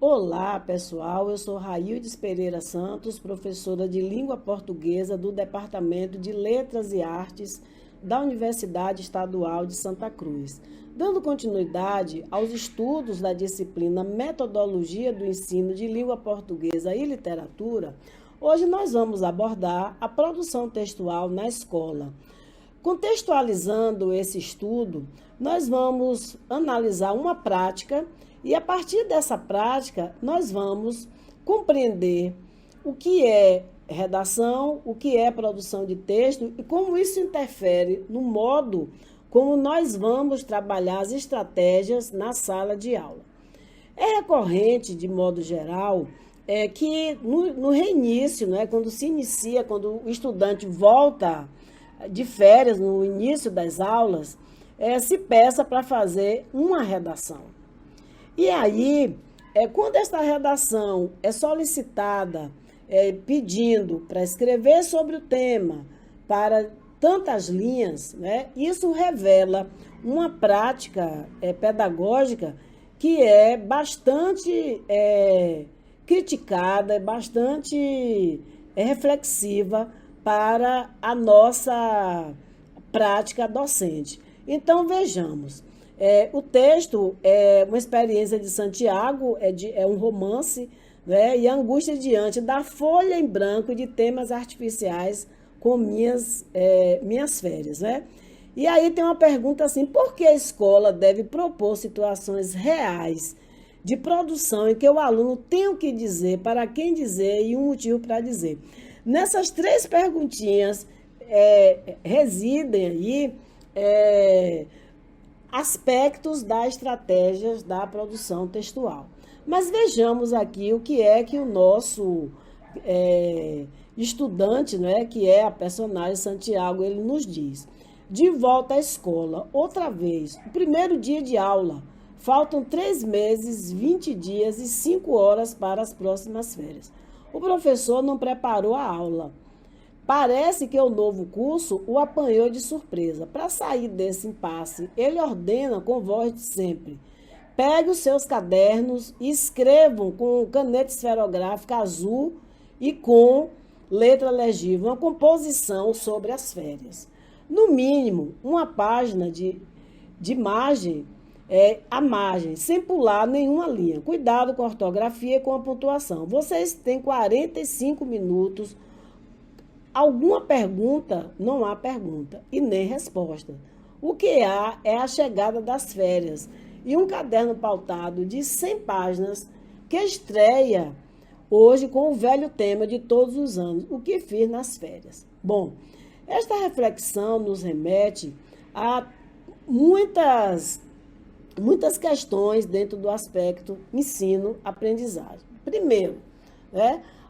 Olá, pessoal. Eu sou Raildes Pereira Santos, professora de Língua Portuguesa do Departamento de Letras e Artes da Universidade Estadual de Santa Cruz. Dando continuidade aos estudos da disciplina Metodologia do Ensino de Língua Portuguesa e Literatura, hoje nós vamos abordar a produção textual na escola. Contextualizando esse estudo, nós vamos analisar uma prática e, a partir dessa prática, nós vamos compreender o que é redação, o que é produção de texto e como isso interfere no modo como nós vamos trabalhar as estratégias na sala de aula. É recorrente, de modo geral, que no reinício, quando se inicia, quando o estudante volta de férias, no início das aulas, se peça para fazer uma redação. E aí, quando esta redação é solicitada, pedindo para escrever sobre o tema para tantas linhas, isso revela uma prática pedagógica que é bastante criticada, bastante reflexiva para a nossa prática docente. Então, vejamos. O texto é uma experiência de Santiago, é um romance, e a angústia diante da folha em branco de temas artificiais com minhas férias. E aí tem uma pergunta assim: por que a escola deve propor situações reais de produção em que o aluno tem o que dizer, para quem dizer e um motivo para dizer? Nessas três perguntinhas residem aí aspectos das estratégias da produção textual. Mas vejamos aqui o que é que o nosso estudante, que é a personagem Santiago, ele nos diz. De volta à escola, outra vez, o primeiro dia de aula. Faltam 3 meses, 20 dias e 5 horas para as próximas férias. O professor não preparou a aula. Parece que o novo curso o apanhou de surpresa. Para sair desse impasse, ele ordena com voz de sempre: pegue os seus cadernos e escrevam com caneta esferográfica azul e com letra legível uma composição sobre as férias. No mínimo, uma página de margem, a margem, sem pular nenhuma linha. Cuidado com a ortografia e com a pontuação. Vocês têm 45 minutos. Alguma pergunta? Não há pergunta e nem resposta. O que há é a chegada das férias e um caderno pautado de 100 páginas que estreia hoje com o velho tema de todos os anos: o que fiz nas férias. Bom, esta reflexão nos remete a muitas questões dentro do aspecto ensino-aprendizagem. Primeiro,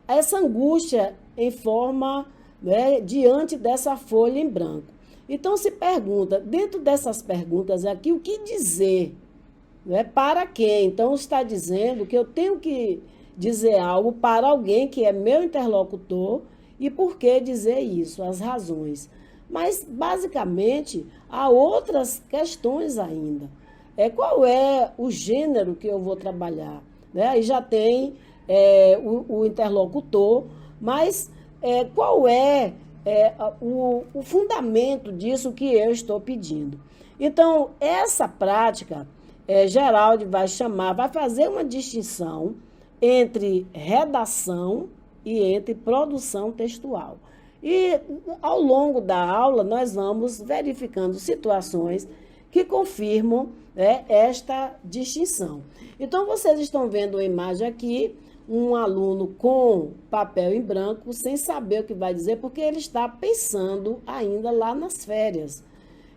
essa angústia em forma diante dessa folha em branco. Então se pergunta, dentro dessas perguntas aqui, o que dizer? Para quem? Então está dizendo que eu tenho que dizer algo para alguém que é meu interlocutor. E por que dizer isso? As razões. Mas, basicamente, há outras questões ainda. Qual é o gênero que eu vou trabalhar? Aí já tem o interlocutor, mas qual é o fundamento disso que eu estou pedindo? Então, essa prática, Geraldo vai fazer uma distinção entre redação e entre produção textual. E, ao longo da aula, nós vamos verificando situações que confirmam esta distinção. Então, vocês estão vendo uma imagem aqui, um aluno com papel em branco, sem saber o que vai dizer, porque ele está pensando ainda lá nas férias.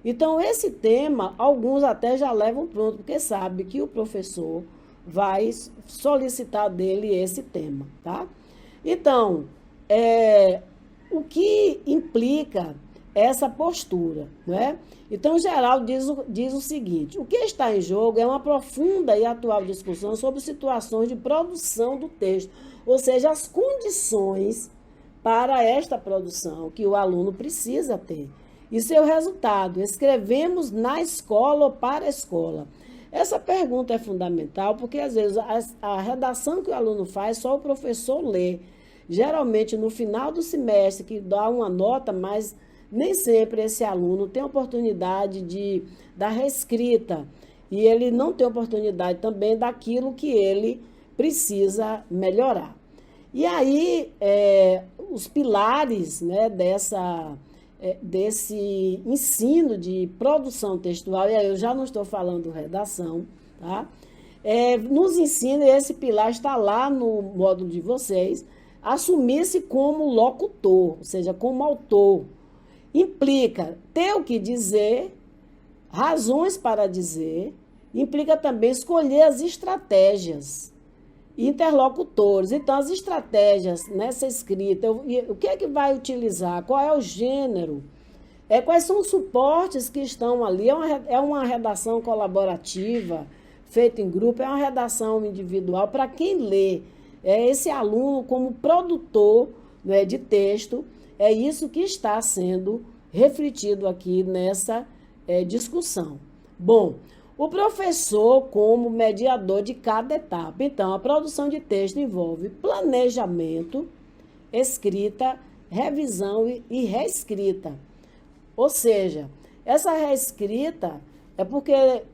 Então, esse tema, alguns até já levam pronto, porque sabe que o professor vai solicitar dele esse tema, tá? Então, o que implica essa postura, Então, Geraldo diz o seguinte: o que está em jogo é uma profunda e atual discussão sobre situações de produção do texto, ou seja, as condições para esta produção que o aluno precisa ter. E seu resultado: escrevemos na escola ou para a escola. Essa pergunta é fundamental porque, às vezes, a redação que o aluno faz, só o professor lê. Geralmente, no final do semestre, que dá uma nota, mas nem sempre esse aluno tem oportunidade da reescrita. E ele não tem oportunidade também daquilo que ele precisa melhorar. E aí, os pilares, né, desse ensino de produção textual, e aí eu já não estou falando redação, tá? Nos ensina, esse pilar está lá no módulo de vocês, assumir-se como locutor, ou seja, como autor. Implica ter o que dizer, razões para dizer, implica também escolher as estratégias, interlocutores. Então, as estratégias nessa escrita, o que é que vai utilizar? Qual é o gênero? Quais são os suportes que estão ali? É uma redação colaborativa, feita em grupo, é uma redação individual. Para quem lê, esse aluno como produtor, né, de texto, é isso que está sendo refletido aqui nessa discussão. Bom, o professor como mediador de cada etapa. Então, a produção de texto envolve planejamento, escrita, revisão e reescrita. Ou seja, essa reescrita é porque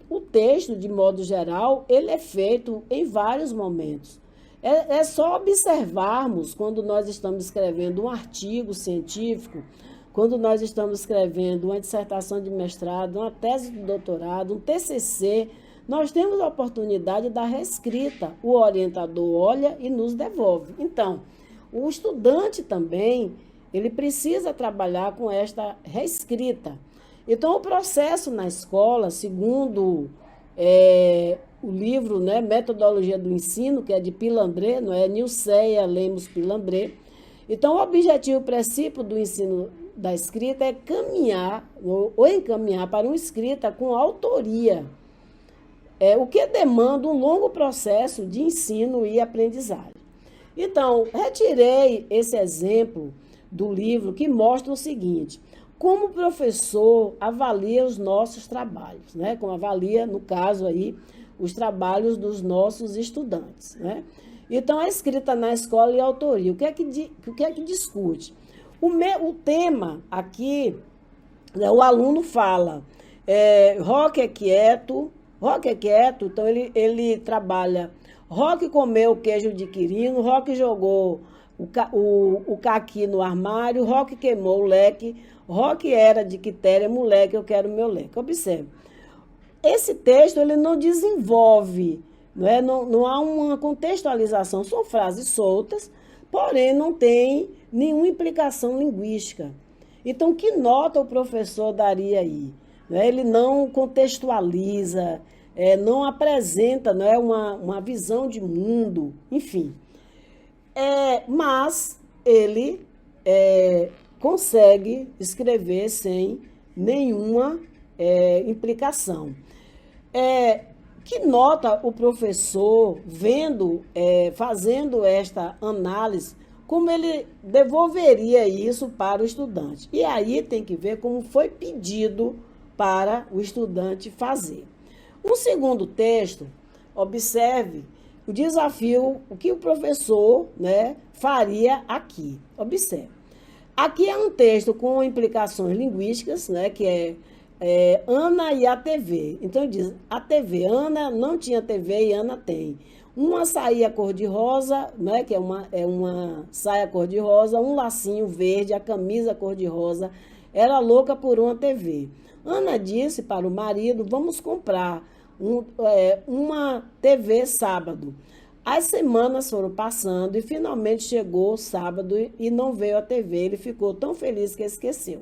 o texto, de modo geral, ele é feito em vários momentos. É só observarmos quando nós estamos escrevendo um artigo científico, quando nós estamos escrevendo uma dissertação de mestrado, uma tese de doutorado, um TCC, nós temos a oportunidade da reescrita. O orientador olha e nos devolve. Então, o estudante também, ele precisa trabalhar com esta reescrita. Então, o processo na escola, segundo o livro, né, Metodologia do Ensino, que é de Pilambret, não é? Nilceia Lemos Pilambret. Então, o objetivo princípio do ensino da escrita é caminhar ou encaminhar para uma escrita com autoria, o que demanda um longo processo de ensino e aprendizagem. Então, retirei esse exemplo do livro que mostra o seguinte: como o professor avalia os nossos trabalhos, né? Como avalia, no caso aí, os trabalhos dos nossos estudantes, né? Então, a escrita na escola e a autoria. O que é que discute? O tema aqui, né, o aluno fala, Roque é quieto, então ele trabalha, Roque comeu queijo de quirino, Roque jogou o caqui no armário, Roque queimou o leque, Roque era de quitéria, moleque, eu quero meu leque. Observe, esse texto ele não desenvolve, não há uma contextualização, são frases soltas, porém não tem nenhuma implicação linguística. Então, que nota o professor daria aí? Ele não contextualiza, não apresenta, uma visão de mundo, enfim. Mas ele consegue escrever sem nenhuma implicação. Que nota o professor vendo, fazendo esta análise, como ele devolveria isso para o estudante? E aí tem que ver como foi pedido para o estudante fazer. Um segundo texto, observe o desafio, o que o professor, faria aqui. Observe. Aqui é um texto com implicações linguísticas, que é Ana e a TV. Então, diz, a TV, Ana não tinha TV e Ana tem. Uma saia cor-de-rosa, que é uma saia cor-de-rosa, um lacinho verde, a camisa cor-de-rosa, era louca por uma TV. Ana disse para o marido, vamos comprar uma TV sábado. As semanas foram passando e finalmente chegou o sábado e não veio a TV. Ele ficou tão feliz que esqueceu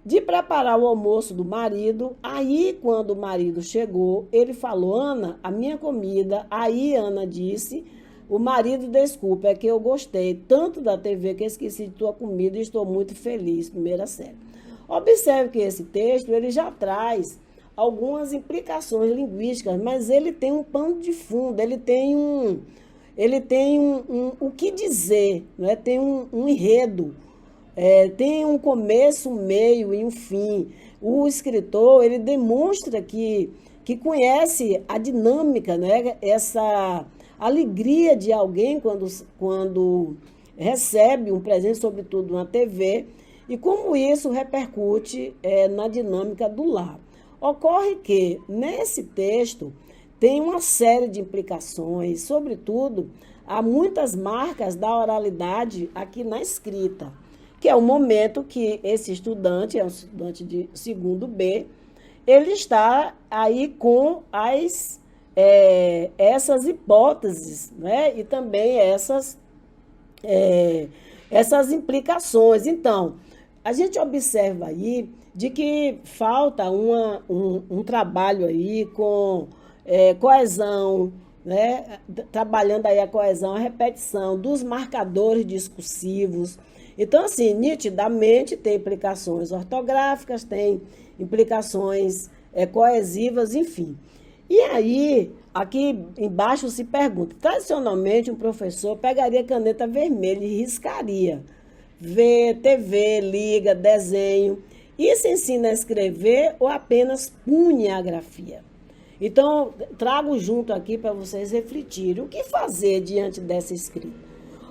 de preparar o almoço do marido. Aí, quando o marido chegou, ele falou, Ana, a minha comida. Aí, Ana disse, o marido, desculpa, é que eu gostei tanto da TV que esqueci de tua comida e estou muito feliz. Primeira série. Observe que esse texto, ele já traz algumas implicações linguísticas, mas ele tem um pano de fundo, ele tem o que dizer, tem um enredo. Tem um começo, um meio e um fim. O escritor, ele demonstra que que conhece a dinâmica, né? Essa alegria de alguém quando recebe um presente, sobretudo uma TV, e como isso repercute na dinâmica do lar. Ocorre que, nesse texto, tem uma série de implicações, sobretudo, há muitas marcas da oralidade aqui na escrita, que é o momento que esse estudante, é um estudante de segundo B, ele está aí com essas hipóteses, né? E também essas implicações. Então, a gente observa aí de que falta um trabalho aí com coesão, né? Trabalhando aí a coesão, a repetição dos marcadores discursivos. Então, assim, nitidamente tem implicações ortográficas, tem implicações coesivas, enfim. E aí, aqui embaixo se pergunta, tradicionalmente um professor pegaria caneta vermelha e riscaria. Vê, TV, liga, desenho. Isso ensina a escrever ou apenas pune a grafia? Então, trago junto aqui para vocês refletirem. O que fazer diante dessa escrita?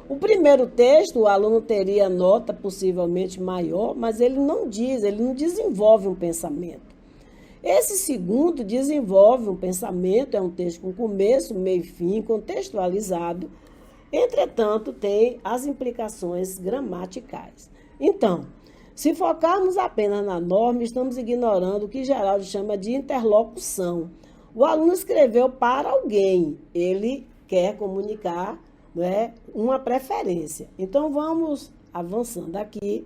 O primeiro texto, o aluno teria nota possivelmente maior, mas ele não desenvolve um pensamento. Esse segundo desenvolve um pensamento, é um texto com começo, meio e fim, contextualizado, entretanto, tem as implicações gramaticais. Então, se focarmos apenas na norma, estamos ignorando o que Geraldo chama de interlocução. O aluno escreveu para alguém, ele quer comunicar, né, uma preferência. Então, vamos avançando aqui.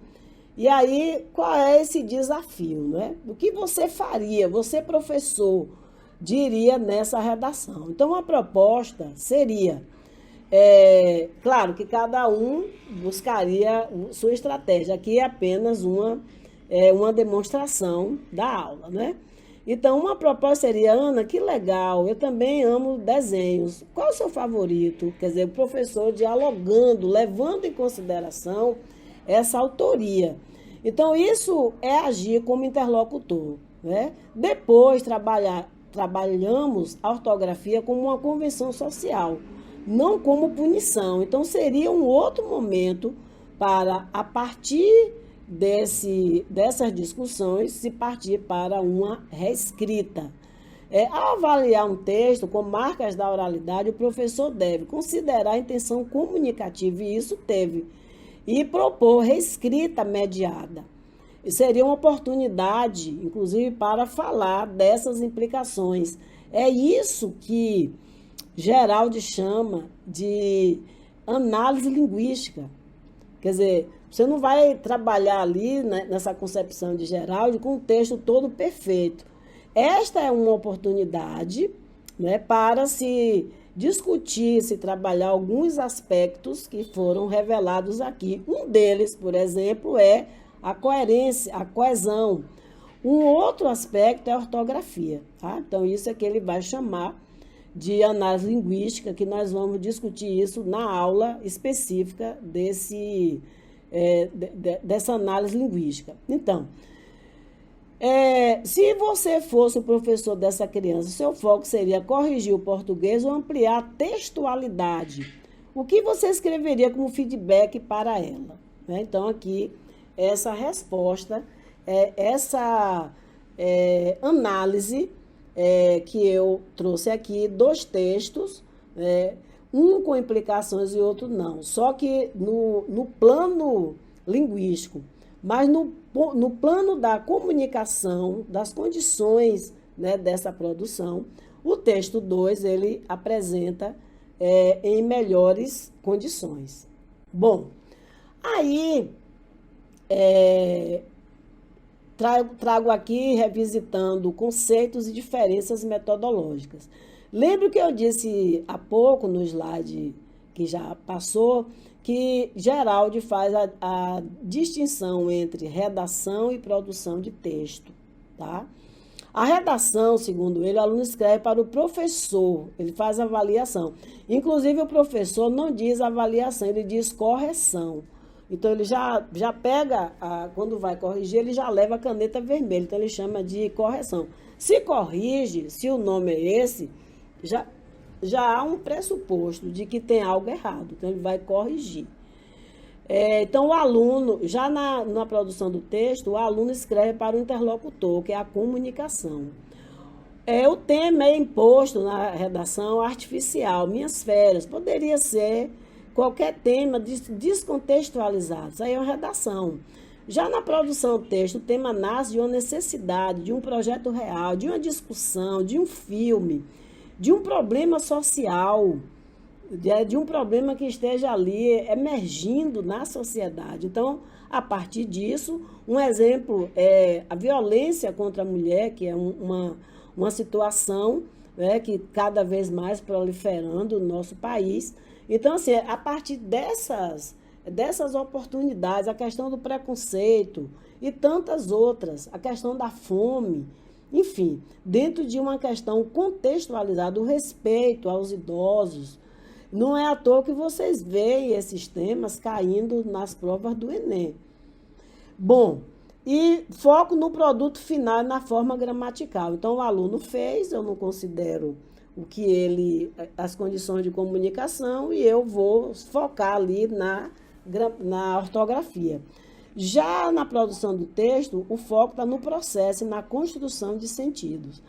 E aí, qual é esse desafio, né? O que você faria, você professor, diria nessa redação? Então, a proposta seria, claro que cada um buscaria sua estratégia. Aqui é apenas uma demonstração da aula, né? Então, uma proposta seria, Ana, que legal, eu também amo desenhos. Qual é o seu favorito? Quer dizer, o professor dialogando, levando em consideração essa autoria. Então, isso é agir como interlocutor, né? Depois, trabalhamos a ortografia como uma convenção social, não como punição. Então, seria um outro momento para, a partir dessas discussões, se partir para uma reescrita. Ao avaliar um texto com marcas da oralidade, o professor deve considerar a intenção comunicativa, e isso teve, e propor reescrita mediada. E seria uma oportunidade, inclusive, para falar dessas implicações. É isso que Geraldo chama de análise linguística. Quer dizer, você não vai trabalhar ali, né, nessa concepção de Geraldo com o texto todo perfeito. Esta é uma oportunidade, né, para se discutir, se trabalhar alguns aspectos que foram revelados aqui. Um deles, por exemplo, é a coerência, a coesão. Um outro aspecto é a ortografia, tá? Então, isso é que ele vai chamar de análise linguística, que nós vamos discutir isso na aula específica dessa análise linguística. Então, se você fosse o professor dessa criança, seu foco seria corrigir o português ou ampliar a textualidade. O que você escreveria como feedback para ela? Né? Então, aqui, essa resposta, essa análise que eu trouxe aqui, dos textos, um com implicações e outro não. Só que no plano linguístico, mas no plano da comunicação, das condições, né, dessa produção, o texto 2, ele apresenta em melhores condições. Bom, aí trago aqui revisitando conceitos e diferenças metodológicas. Lembra que eu disse há pouco no slide que já passou, que Geraldo faz a distinção entre redação e produção de texto, tá? A redação, segundo ele, o aluno escreve para o professor, ele faz avaliação. Inclusive, o professor não diz avaliação, ele diz correção. Então, ele já pega, quando vai corrigir, ele já leva a caneta vermelha. Então, ele chama de correção. Se corrige, se o nome é esse, já, já há um pressuposto de que tem algo errado. Então, ele vai corrigir. Então, o aluno, já na produção do texto, o aluno escreve para o interlocutor, que é a comunicação. O tema é imposto na redação artificial, minhas férias. Poderia ser qualquer tema descontextualizado. Isso aí é uma redação. Já na produção do texto, o tema nasce de uma necessidade, de um projeto real, de uma discussão, de um filme, de um problema social, de um problema que esteja ali emergindo na sociedade. Então, a partir disso, um exemplo é a violência contra a mulher, que é uma situação, né, que cada vez mais proliferando no nosso país. Então, assim, a partir dessas oportunidades, a questão do preconceito e tantas outras, a questão da fome, enfim, dentro de uma questão contextualizada, o respeito aos idosos. Não é à toa que vocês veem esses temas caindo nas provas do Enem. Bom, e foco no produto final e na forma gramatical. Então, o aluno fez, eu não considero as condições de comunicação, e eu vou focar ali na ortografia. Já na produção do texto, o foco está no processo e na construção de sentidos.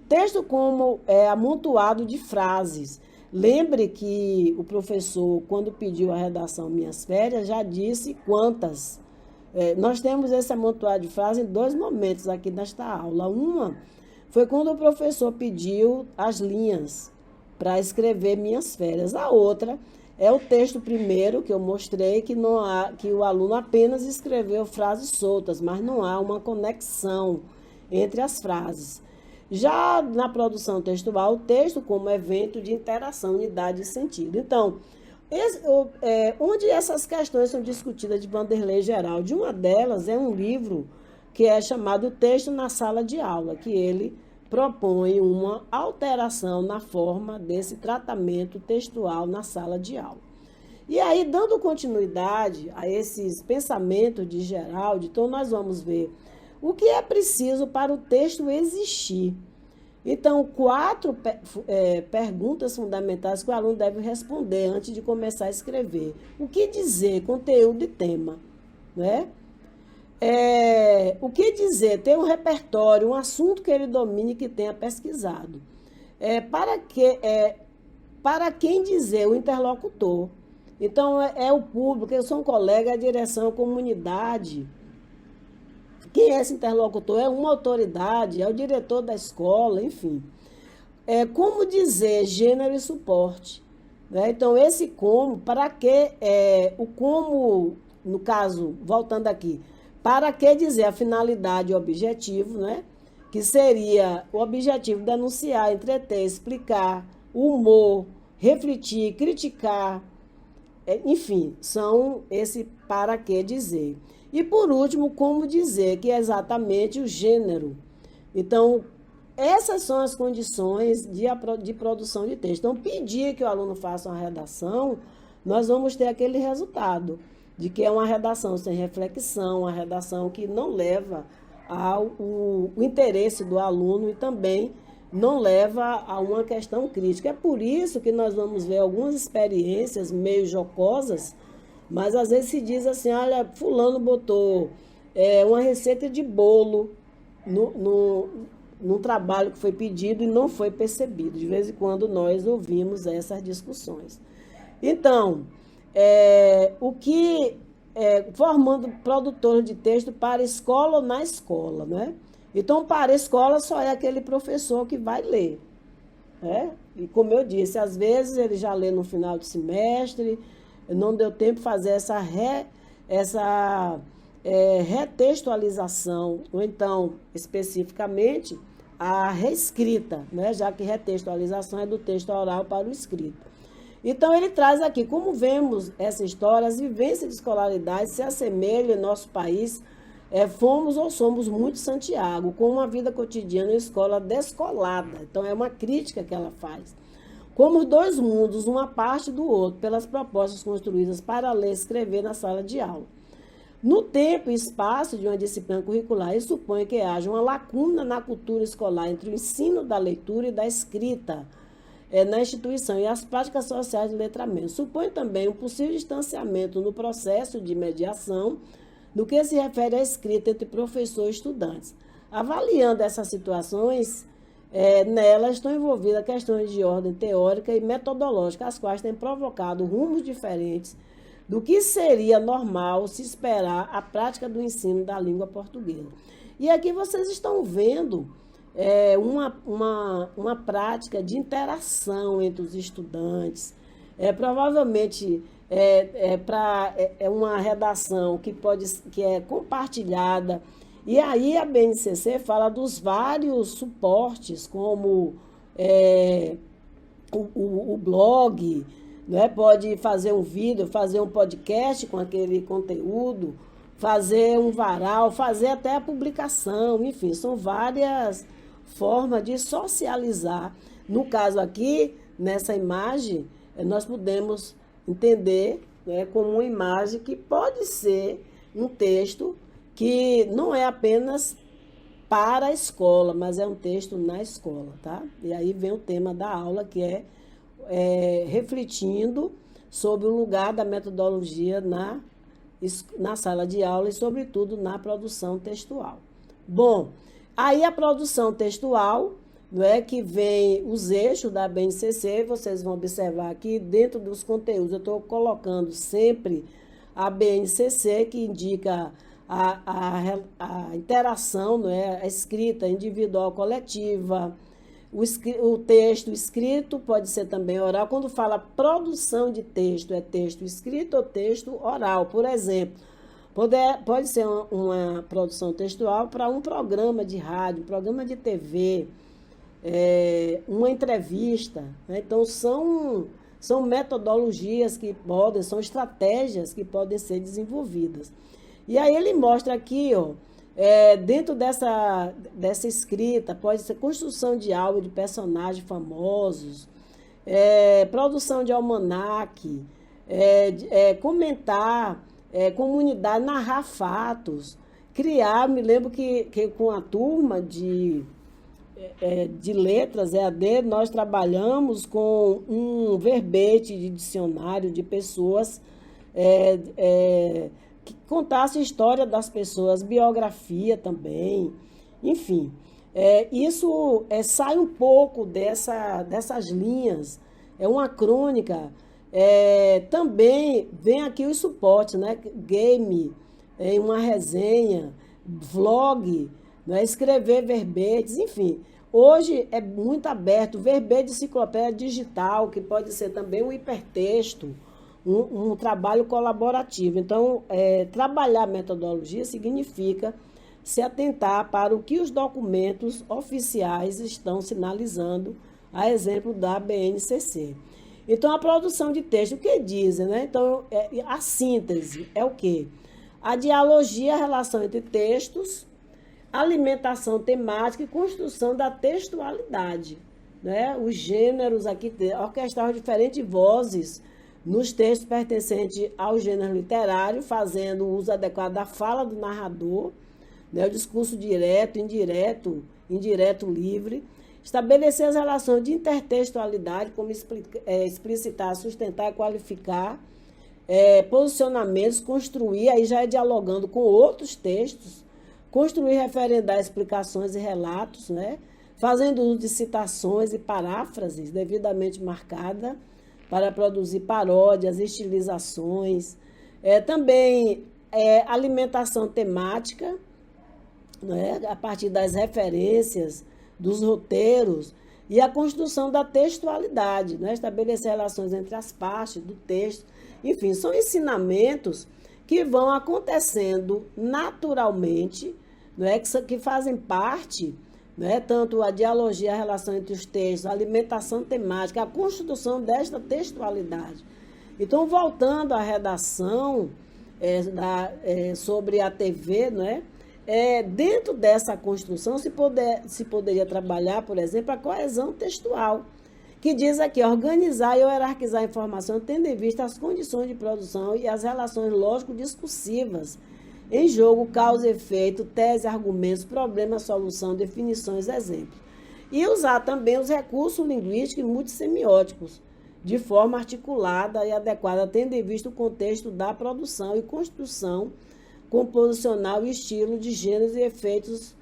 Texto como amontoado de frases. Lembre que o professor, quando pediu a redação Minhas Férias, já disse quantas. Nós temos esse amontoado de frases em 2 momentos aqui nesta aula. Uma foi quando o professor pediu as linhas para escrever Minhas Férias. A outra é o texto primeiro, que eu mostrei, que o aluno apenas escreveu frases soltas, mas não há uma conexão entre as frases. Já na produção textual, o texto como evento de interação, unidade e sentido. Então, onde essas questões são discutidas de Vanderlei Geraldi, uma delas é um livro que é chamado Texto na Sala de Aula, que ele propõe uma alteração na forma desse tratamento textual na sala de aula. E aí, dando continuidade a esses pensamentos de Geraldi, então nós vamos ver o que é preciso para o texto existir. Então, 4 perguntas fundamentais que o aluno deve responder antes de começar a escrever. O que dizer? Conteúdo e tema, né? O que dizer? Ter um repertório, um assunto que ele domine e que tenha pesquisado. Para quem dizer? O interlocutor. Então, o público, eu sou um colega, a direção, a comunidade. Quem é esse interlocutor? É uma autoridade, é o diretor da escola, enfim. Como dizer? Gênero e suporte. Né? Então, esse como, para que, o como, no caso, voltando aqui, para que dizer a finalidade e o objetivo, né? Que seria o objetivo denunciar, entreter, explicar, o humor, refletir, criticar, enfim, são esse para que dizer. E por último, como dizer, que é exatamente o gênero. Então, essas são as condições de produção de texto. Então, pedir que o aluno faça uma redação, nós vamos ter aquele resultado de que é uma redação sem reflexão, uma redação que não leva ao interesse do aluno e também não leva a uma questão crítica. É por isso que nós vamos ver algumas experiências meio jocosas, mas às vezes se diz assim, olha, fulano botou uma receita de bolo no trabalho que foi pedido e não foi percebido. De vez em quando nós ouvimos essas discussões. Então, formando produtores de texto para escola ou na escola, né? Então, para a escola só é aquele professor que vai ler, né? E como eu disse, às vezes ele já lê no final do semestre, não deu tempo de fazer essa retextualização, ou então, especificamente, a reescrita, né? Já que retextualização é do texto oral para o escrito. Então, ele traz aqui, como vemos essa história, as vivências de escolaridade se assemelham em nosso país, fomos ou somos muito Santiago, com uma vida cotidiana em escola descolada. Então, é uma crítica que ela faz. Como os 2 mundos, uma parte do outro, pelas propostas construídas para ler e escrever na sala de aula. no tempo e espaço de uma disciplina curricular, isso supõe que haja uma lacuna na cultura escolar entre o ensino da leitura e da escrita na instituição e as práticas sociais de letramento. Supõe também um possível distanciamento no processo de mediação no que se refere à escrita entre professor e estudantes. Avaliando essas situações, nelas estão envolvidas questões de ordem teórica e metodológica, as quais têm provocado rumos diferentes do que seria normal se esperar a prática do ensino da língua portuguesa. E aqui vocês estão vendo uma prática de interação entre os estudantes. Provavelmente é uma redação que é compartilhada. E aí a BNCC fala dos vários suportes, como o blog, né? Pode fazer um vídeo, fazer um podcast com aquele conteúdo, fazer um varal, fazer até a publicação, enfim, são várias formas de socializar. No caso aqui, nessa imagem, nós podemos entender, né, como uma imagem que pode ser um texto que não é apenas para a escola, mas é um texto na escola, tá? E aí vem o tema da aula, que é refletindo sobre o lugar da metodologia na sala de aula e, sobretudo, na produção textual. Bom, aí a produção textual, não é, que vem os eixos da BNCC, vocês vão observar aqui dentro dos conteúdos, eu estou colocando sempre a BNCC, que indica a interação, não é, a escrita individual coletiva, o texto escrito pode ser também oral. Quando fala produção de texto, é texto escrito ou texto oral. Por exemplo, pode ser uma produção textual para um programa de rádio, um programa de TV, uma entrevista, né? Então, são metodologias são estratégias que podem ser desenvolvidas. E aí ele mostra aqui, ó, dentro dessa escrita, pode ser construção de áudio de personagens famosos, produção de almanaque, comentar, comunidade, narrar fatos, criar. Me lembro que com a turma de letras EAD, nós trabalhamos com um verbete de dicionário de pessoas que contasse a história das pessoas, biografia também, enfim. Isso sai um pouco dessas linhas, é uma crônica. Também vem aqui os suportes, né? Game, uma resenha, vlog, né? Escrever verbetes, enfim. Hoje é muito aberto, verbete de enciclopédia digital, que pode ser também um hipertexto, um trabalho colaborativo. Então, trabalhar metodologia significa se atentar para o que os documentos oficiais estão sinalizando, a exemplo da BNCC. Então, a produção de texto, o que dizem, né? Então, a síntese é o quê? A dialogia, a relação entre textos, alimentação temática e construção da textualidade, né? Os gêneros aqui, orquestrar diferentes vozes nos textos pertencentes ao gênero literário, fazendo uso adequado da fala do narrador, né, o discurso direto, indireto livre, estabelecer as relações de intertextualidade, como explicitar, sustentar e qualificar posicionamentos, construir, aí já dialogando com outros textos, construir, referendar explicações e relatos, né, fazendo uso de citações e paráfrases devidamente marcadas, para produzir paródias, estilizações, também alimentação temática, né, a partir das referências, dos roteiros, e a construção da textualidade, né, estabelecer relações entre as partes do texto. Enfim, são ensinamentos que vão acontecendo naturalmente, né, que fazem parte, né, tanto a dialogia, a relação entre os textos, a alimentação temática, a construção desta textualidade. Então, voltando à redação sobre a TV, né, dentro dessa construção se poderia trabalhar, por exemplo, a coesão textual, que diz aqui, organizar e hierarquizar a informação tendo em vista as condições de produção e as relações lógico-discursivas em jogo causa, efeito, tese, argumentos, problema, solução, definições, exemplos. E usar também os recursos linguísticos e multissemióticos, de forma articulada e adequada, tendo em vista o contexto da produção e construção composicional e estilo de gêneros e efeitos,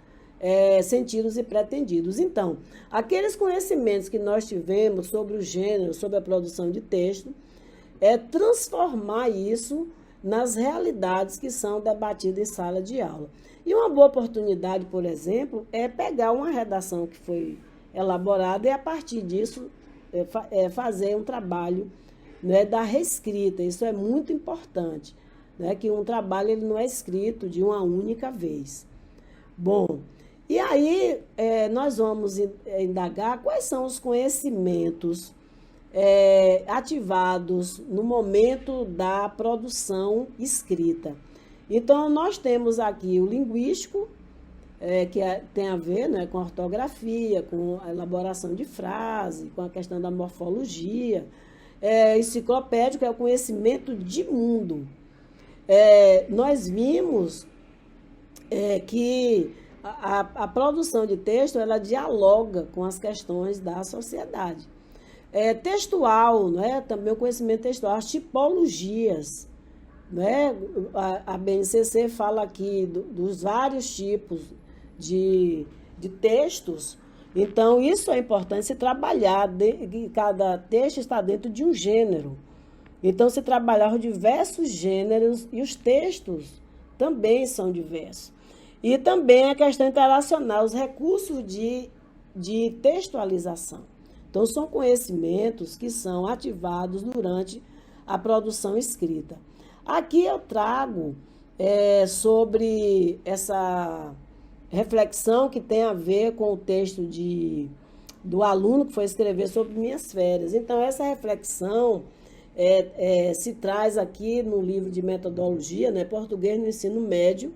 sentidos e pretendidos. Então, aqueles conhecimentos que nós tivemos sobre o gênero, sobre a produção de texto, é transformar isso nas realidades que são debatidas em sala de aula. E uma boa oportunidade, por exemplo, é pegar uma redação que foi elaborada e, a partir disso, fazer um trabalho, né, da reescrita. Isso é muito importante, né, que um trabalho ele não é escrito de uma única vez. Bom, e aí nós vamos indagar quais são os conhecimentos ativados no momento da produção escrita. Então, nós temos aqui o linguístico, que tem a ver, né, com a ortografia, com a elaboração de frase, com a questão da morfologia. Enciclopédico é o conhecimento de mundo. Nós vimos que a produção de texto ela dialoga com as questões da sociedade. Textual, né, também o conhecimento textual, as tipologias. Né? A BNCC fala aqui dos vários tipos de textos. Então, isso é importante se trabalhar, que cada texto está dentro de um gênero. Então, se trabalhar os diversos gêneros e os textos também são diversos. E também a questão interacional, os recursos de textualização. Então, são conhecimentos que são ativados durante a produção escrita. Aqui eu trago sobre essa reflexão que tem a ver com o texto do aluno que foi escrever sobre minhas férias. Então, essa reflexão se traz aqui no livro de metodologia, né, Português no Ensino Médio,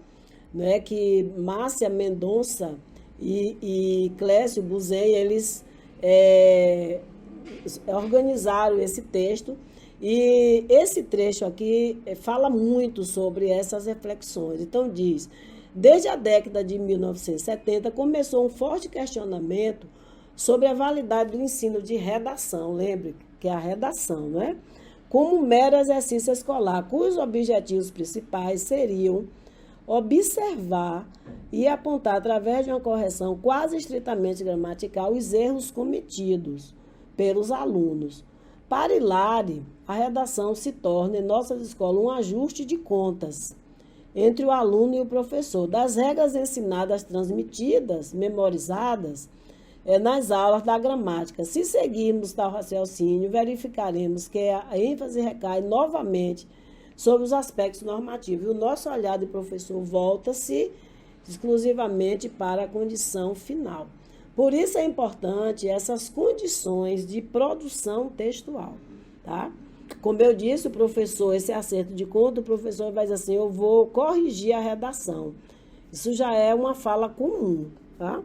né, que Márcia Mendonça e Clécio Buzen, eles organizaram esse texto. E esse trecho aqui fala muito sobre essas reflexões. Então, diz: desde a década de 1970, começou um forte questionamento sobre a validade do ensino de redação. Lembre que é a redação, não é? Como mero exercício escolar, cujos objetivos principais seriam observar e apontar, através de uma correção quase estritamente gramatical, os erros cometidos pelos alunos. Para Hilary, a redação se torna, em nossas escolas, um ajuste de contas entre o aluno e o professor, das regras ensinadas, transmitidas, memorizadas nas aulas da gramática. Se seguirmos tal raciocínio, verificaremos que a ênfase recai novamente sobre os aspectos normativos. E o nosso olhar de professor volta-se exclusivamente para a condição final. Por isso é importante essas condições de produção textual, tá? Como eu disse, o professor, esse acerto de conta, o professor vai dizer assim: eu vou corrigir a redação. Isso já é uma fala comum, tá?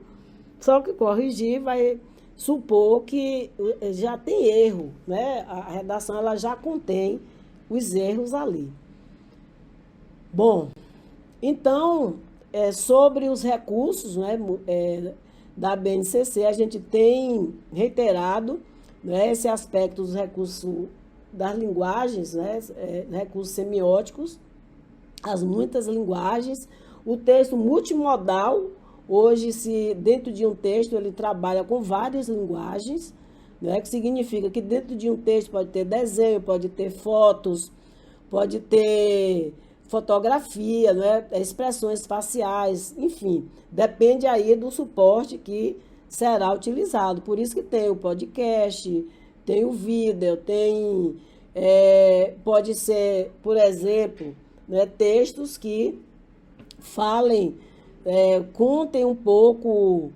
Só que corrigir vai supor que já tem erro, né? A redação ela já contém os erros ali. Bom, então, sobre os recursos, né, da BNCC, a gente tem reiterado, né, esse aspecto dos recursos das linguagens, né, recursos semióticos, as muitas linguagens, o texto multimodal. Hoje, dentro de um texto, ele trabalha com várias linguagens, né, que significa que dentro de um texto pode ter desenho, pode ter fotos, pode ter fotografia, né, expressões faciais, enfim, depende aí do suporte que será utilizado. Por isso que tem o podcast, tem o vídeo, pode ser, por exemplo, né, textos que falem, contem um pouco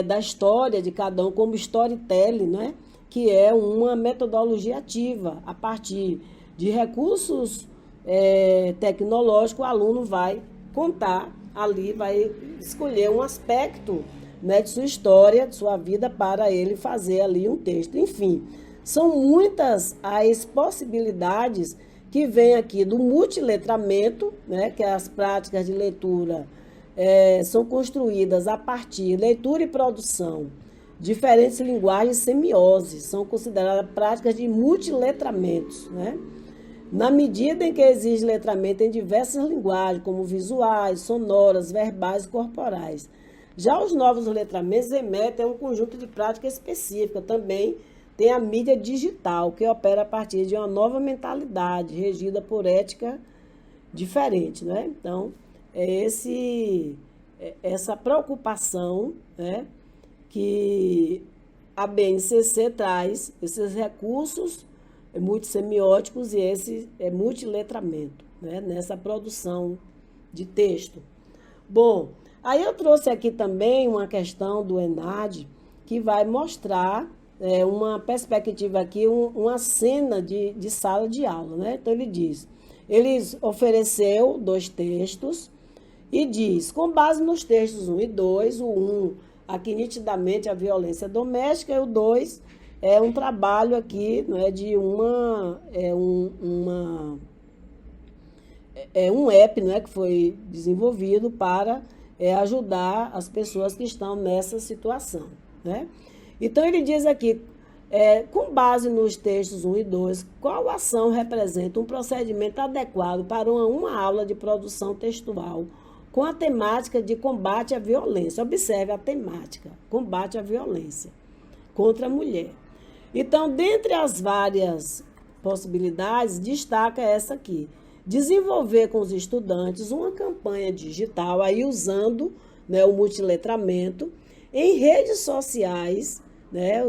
da história de cada um, como storytelling, né, que é uma metodologia ativa. A partir de recursos tecnológicos, o aluno vai contar ali, vai escolher um aspecto, né, de sua história, de sua vida, para ele fazer ali um texto. Enfim, são muitas as possibilidades que vem aqui do multiletramento, né, que as práticas de leitura são construídas a partir de leitura e produção. Diferentes linguagens e semiose são consideradas práticas de multiletramentos, né? Na medida em que exige letramento em diversas linguagens, como visuais, sonoras, verbais e corporais. Já os novos letramentos remetem a um conjunto de prática específica. Também tem a mídia digital, que opera a partir de uma nova mentalidade, regida por ética diferente, né? Então, essa preocupação, né, que a BNCC traz, esses recursos multissemióticos e esse multiletramento, né, nessa produção de texto. Bom, aí eu trouxe aqui também uma questão do ENAD, que vai mostrar uma perspectiva aqui, uma cena de sala de aula, né? Então ele ofereceu 2 textos e diz, com base nos textos 1 e 2, o 1, aqui nitidamente a violência doméstica, e o 2 é um trabalho aqui, não é, de um app, não é, que foi desenvolvido para ajudar as pessoas que estão nessa situação, né? Então, ele diz aqui, com base nos textos 1 e 2, qual ação representa um procedimento adequado para uma aula de produção textual com a temática de combate à violência? Observe a temática, combate à violência contra a mulher. Então, dentre as várias possibilidades, destaca essa aqui. Desenvolver com os estudantes uma campanha digital, aí usando, né, o multiletramento, em redes sociais, né,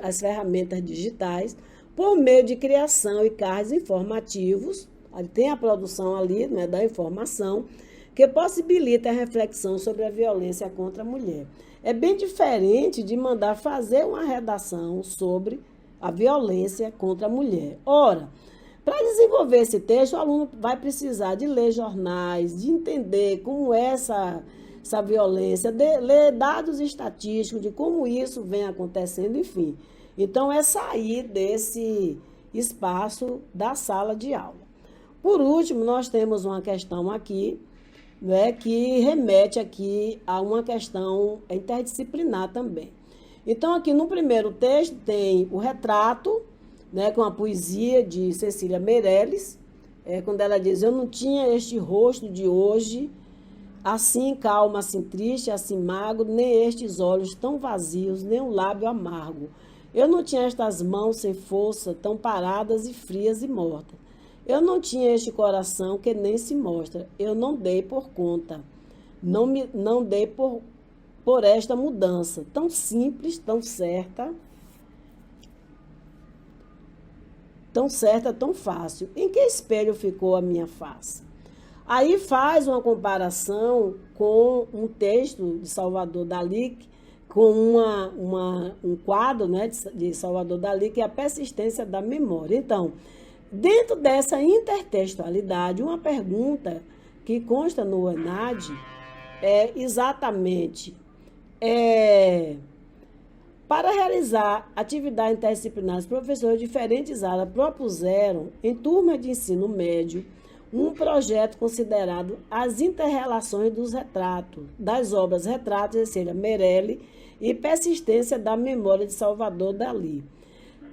as ferramentas digitais, por meio de criação e cards informativos. Tem a produção ali, né, da informação, que possibilita a reflexão sobre a violência contra a mulher. É bem diferente de mandar fazer uma redação sobre a violência contra a mulher. Ora, para desenvolver esse texto, o aluno vai precisar de ler jornais, de entender como é essa violência, de ler dados estatísticos de como isso vem acontecendo, enfim. Então, é sair desse espaço da sala de aula. Por último, nós temos uma questão aqui, né, que remete aqui a uma questão interdisciplinar também. Então, aqui no primeiro texto tem o retrato, né, com a poesia de Cecília Meirelles, quando ela diz, eu não tinha este rosto de hoje, assim calmo, assim triste, assim magro, nem estes olhos tão vazios, nem um lábio amargo. Eu não tinha estas mãos sem força, tão paradas e frias e mortas. Eu não tinha este coração que nem se mostra. Eu não dei por conta. Não dei por esta mudança, tão simples, tão certa, tão fácil. Em que espelho ficou a minha face? Aí faz uma comparação com um texto de Salvador Dalí, com um quadro, né, de Salvador Dalí, que é a persistência da memória. Então, dentro dessa intertextualidade, uma pergunta que consta no ENAD é exatamente... para realizar atividade interdisciplinar, os professores de diferentes áreas propuseram, em turma de ensino médio, um projeto considerado as interrelações dos retratos, das obras Retratos de Cecília Meirelles e Persistência da Memória de Salvador Dalí.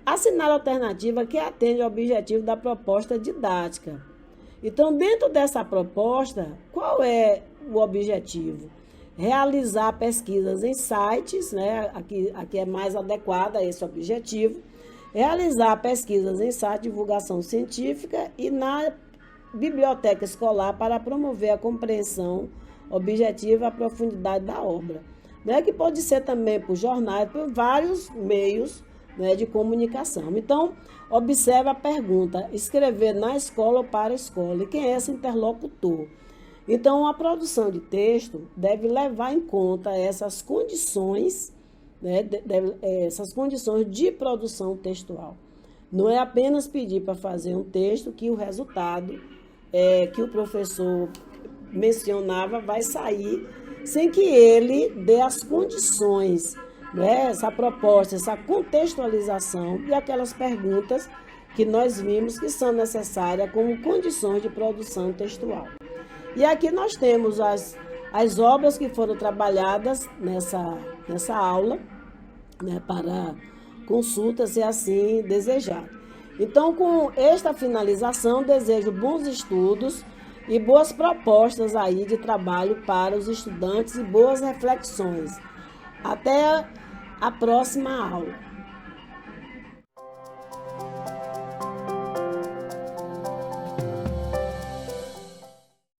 Assinala a alternativa que atende ao objetivo da proposta didática. Então, dentro dessa proposta, qual é o objetivo? Realizar pesquisas em sites, né? Aqui é mais adequada a esse objetivo. Realizar pesquisas em sites de divulgação científica e na biblioteca escolar para promover a compreensão objetiva e a profundidade da obra, né? Que pode ser também por jornais, por vários meios, né, de comunicação. Então, observe a pergunta, escrever na escola ou para a escola, e quem é esse interlocutor? Então, a produção de texto deve levar em conta essas condições, né, essas condições de produção textual. Não é apenas pedir para fazer um texto que o resultado que o professor mencionava vai sair sem que ele dê as condições, né, essa proposta, essa contextualização e aquelas perguntas que nós vimos que são necessárias como condições de produção textual. E aqui nós temos as obras que foram trabalhadas nessa aula, né, para consulta, se assim desejar. Então, com esta finalização, desejo bons estudos e boas propostas aí de trabalho para os estudantes e boas reflexões. Até a próxima aula.